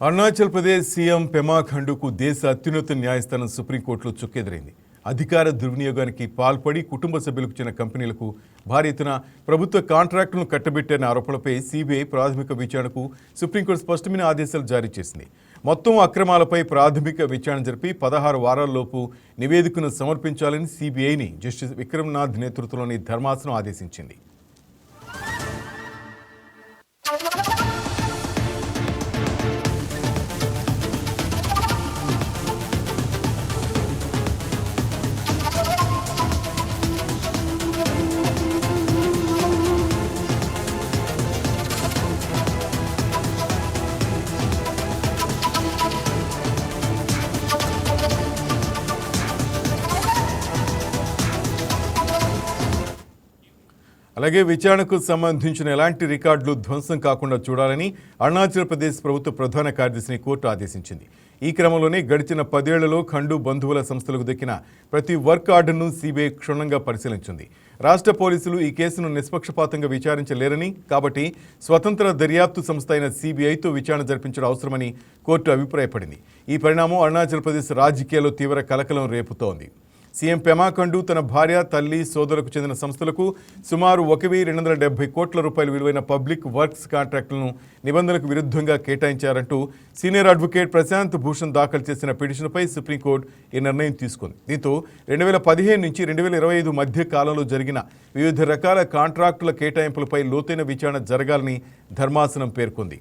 Arunachal Pradesh CM Pema ఖండూకు దేశ అత్యున్నత న్యాయస్థానం సుప్రీంకోర్టులో చుక్కెదురైంది. అధికార దుర్వినియోగానికి పాల్పడి కుటుంబ సభ్యులకు చెందిన కంపెనీలకు భారీ ఎత్తున ప్రభుత్వ కాంట్రాక్టులను కట్టబెట్టిన ఆరోపణలపై సీబీఐ ప్రాథమిక విచారణకు సుప్రీంకోర్టు స్పష్టమైన ఆదేశాలు జారీ చేసింది. మొత్తం అక్రమాలపై ప్రాథమిక విచారణ జరిపి 16 వారాల్లోపు నివేదికను సమర్పించాలని సీబీఐని జస్టిస్ విక్రమ్నాథ్ నేతృత్వంలోని ధర్మాసనం ఆదేశించింది. అలాగే విచారణకు సంబంధించిన ఎలాంటి రికార్డులు ధ్వంసం కాకుండా చూడాలని అరుణాచల్ ప్రదేశ్ ప్రభుత్వ ప్రధాన కార్యదర్శిని కోర్టు ఆదేశించింది. ఈ క్రమంలోనే గడిచిన 10 ఏళ్లలో ఖండు బంధువుల సంస్థలకు దక్కిన ప్రతి వర్క్ ఆర్డర్ను సీబీఐ క్షుణ్ణంగా పరిశీలించింది. రాష్ట్ర పోలీసులు ఈ కేసును నిష్పక్షపాతంగా విచారించలేరని, కాబట్టి స్వతంత్ర దర్యాప్తు సంస్థ అయిన సీబీఐతో విచారణ జరిపించడం అవసరమని కోర్టు అభిప్రాయపడింది. ఈ పరిణామం అరుణాచల్ ప్రదేశ్ రాజకీయాల్లో తీవ్ర కలకలం రేపుతోంది. సీఎం పెమా ఖండూ తన భార్య, తల్లి, సోదరులకు చెందిన సంస్థలకు సుమారు 1,270 కోట్ల రూపాయల విలువైన పబ్లిక్ వర్క్స్ కాంట్రాక్టులను నిబంధనలకు విరుద్ధంగా కేటాయించారంటూ సీనియర్ అడ్వకేట్ ప్రశాంత్ భూషణ్ దాఖలు చేసిన పిటిషన్పై సుప్రీంకోర్టు ఈ నిర్ణయం తీసుకుంది. దీంతో 2015 నుంచి 2025 మధ్య కాలంలో జరిగిన వివిధ రకాల కాంట్రాక్టుల కేటాయింపులపై లోతైన విచారణ జరగాలని ధర్మాసనం పేర్కొంది.